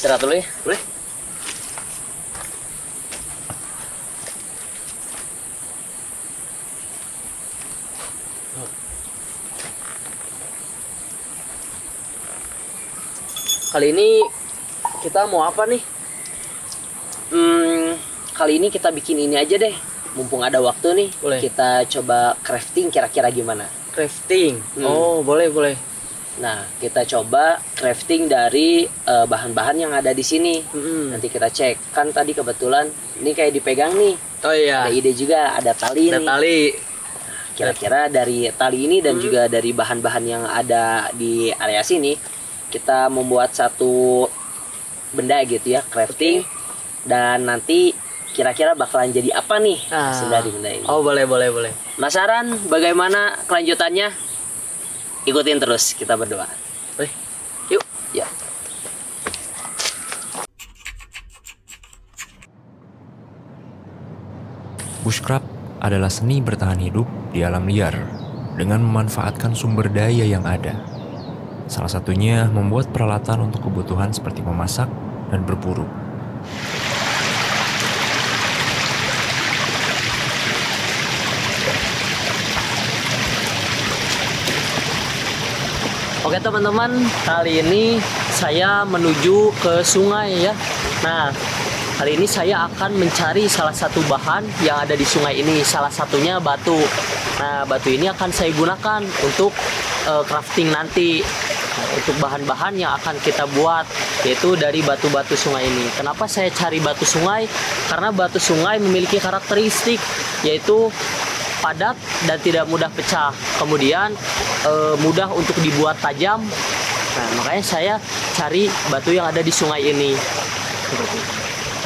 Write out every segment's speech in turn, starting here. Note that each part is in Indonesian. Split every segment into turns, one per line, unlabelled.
istirahat dulu ya.
Boleh?
Kali ini kita mau apa nih? Kali ini kita bikin ini aja deh. Mumpung ada waktu nih.
Boleh.
Kita coba crafting kira-kira gimana?
Crafting. Oh, boleh.
Nah, kita coba crafting dari bahan-bahan yang ada di sini. Nanti kita cek. Kan tadi kebetulan ini kayak dipegang nih.
Oh iya.
Ada ide juga, ada tali
Ada
nih.
tali.
Kira-kira dari tali ini dan juga dari bahan-bahan yang ada di area sini, kita membuat satu benda gitu ya, crafting. Dan nanti kira-kira bakalan jadi apa nih hasil dari benda ini.
Oh, boleh.
Penasaran bagaimana kelanjutannya? Ikutin terus kita berdua.
Boleh.
Yuk. Ya.
Bushcraft adalah seni bertahan hidup di alam liar dengan memanfaatkan sumber daya yang ada. Salah satunya membuat peralatan untuk kebutuhan seperti memasak dan berburu.
Oke teman-teman, kali ini saya menuju ke sungai ya. Nah, kali ini saya akan mencari salah satu bahan yang ada di sungai ini. Salah satunya batu. Nah, batu ini akan saya gunakan untuk crafting nanti. Nah, untuk bahan-bahan yang akan kita buat, yaitu dari batu-batu sungai ini. Kenapa saya cari batu sungai? Karena batu sungai memiliki karakteristik, yaitu padat dan tidak mudah pecah. Kemudian mudah untuk dibuat tajam. Nah, makanya saya cari batu yang ada di sungai ini.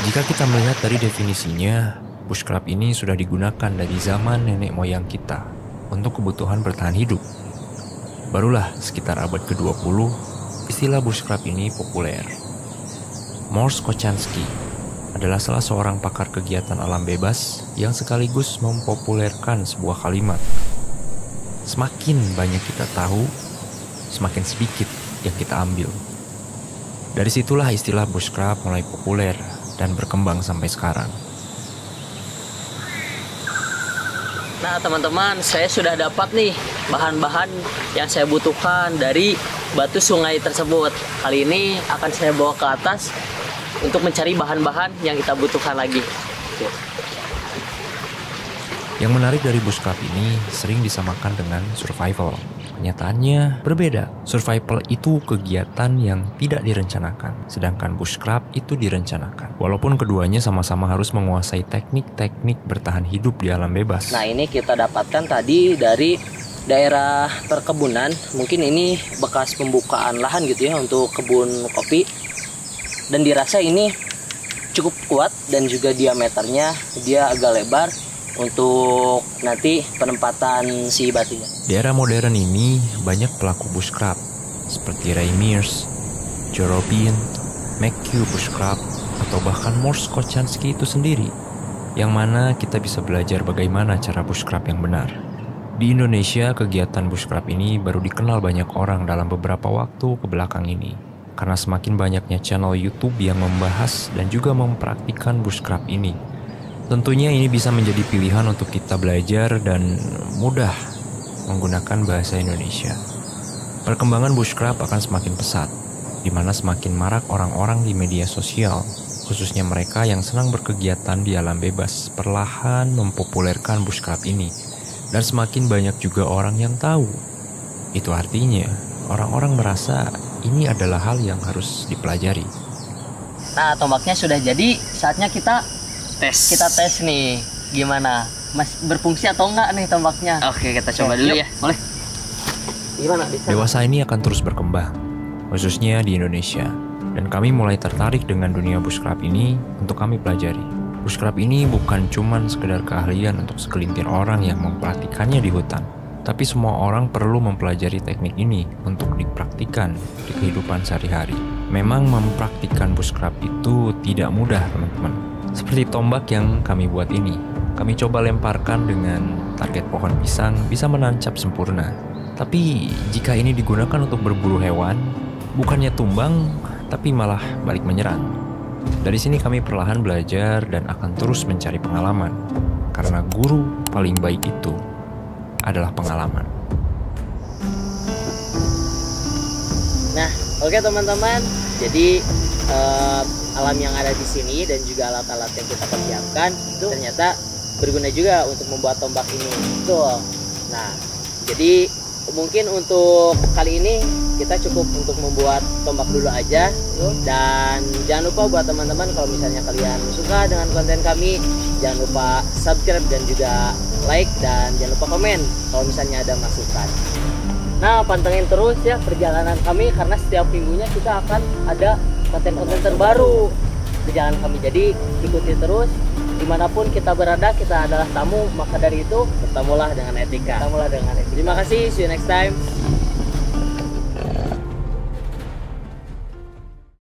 Jika kita melihat dari definisinya, bushcraft ini sudah digunakan dari zaman nenek moyang kita untuk kebutuhan bertahan hidup. Barulah sekitar abad ke-20, istilah bushcraft ini populer. Morse Kochanski adalah salah seorang pakar kegiatan alam bebas yang sekaligus mempopulerkan sebuah kalimat. Semakin banyak kita tahu, semakin sedikit yang kita ambil. Dari situlah istilah bushcraft mulai populer dan berkembang sampai sekarang.
Nah teman-teman, saya sudah dapat nih bahan-bahan yang saya butuhkan dari batu sungai tersebut. Kali ini akan saya bawa ke atas untuk mencari bahan-bahan yang kita butuhkan lagi.
Yang menarik dari bushcraft ini sering disamakan dengan survival. Kenyataannya berbeda. Survival itu kegiatan yang tidak direncanakan, sedangkan bushcraft itu direncanakan. Walaupun keduanya sama-sama harus menguasai teknik-teknik bertahan hidup di alam bebas.
Nah, ini kita dapatkan tadi dari daerah perkebunan. Mungkin ini bekas pembukaan lahan gitu ya untuk kebun kopi. Dan dirasa ini cukup kuat dan juga diameternya dia agak lebar untuk nanti penempatan si batunya.
Di era modern ini banyak pelaku bushcraft seperti Ray Mears, Joe Robin, McHugh Bushcraft, atau bahkan Morse Kochanski itu sendiri, yang mana kita bisa belajar bagaimana cara bushcraft yang benar. Di Indonesia, kegiatan bushcraft ini baru dikenal banyak orang dalam beberapa waktu ke belakang ini, karena semakin banyaknya channel YouTube yang membahas dan juga mempraktikkan bushcraft ini. Tentunya ini bisa menjadi pilihan untuk kita belajar dan mudah menggunakan bahasa Indonesia. Perkembangan bushcraft akan semakin pesat, di mana semakin marak orang-orang di media sosial, khususnya mereka yang senang berkegiatan di alam bebas, perlahan mempopulerkan bushcraft ini. Dan semakin banyak juga orang yang tahu. Itu artinya, orang-orang merasa ini adalah hal yang harus dipelajari.
Nah, tombaknya sudah jadi, saatnya kita tes nih. Gimana? Mas berfungsi atau enggak nih tombaknya? Oke, kita coba dulu ya. Boleh. Gimana? Bisa?
Dewasa ini akan terus berkembang, khususnya di Indonesia. Dan kami mulai tertarik dengan dunia bushcraft ini untuk kami pelajari. Bushcraft ini bukan cuman sekedar keahlian untuk segelintir orang yang mempraktikannya di hutan, tapi semua orang perlu mempelajari teknik ini untuk dipraktikkan di kehidupan sehari-hari. Memang mempraktikkan bushcraft itu tidak mudah, teman-teman. Seperti tombak yang kami buat ini, kami coba lemparkan dengan target pohon pisang bisa menancap sempurna. Tapi jika ini digunakan untuk berburu hewan, bukannya tumbang, tapi malah balik menyerang. Dari sini kami perlahan belajar dan akan terus mencari pengalaman, karena guru paling baik itu adalah pengalaman.
Nah, oke teman-teman. Jadi alam yang ada di sini dan juga alat-alat yang kita persiapkan itu ternyata berguna juga untuk membuat tombak ini. Betul. Nah, jadi mungkin untuk kali ini kita cukup untuk membuat tombak dulu aja. Dan jangan lupa buat teman-teman, kalau misalnya kalian suka dengan konten kami, jangan lupa subscribe dan juga like, dan jangan lupa komen kalau misalnya ada masukan. Nah, pantengin terus ya perjalanan kami, karena setiap minggunya kita akan ada konten-konten terbaru perjalanan kami. Jadi ikuti terus, dimanapun kita berada, kita adalah tamu, maka dari itu bertamulah dengan etika. Terima kasih, see you next time.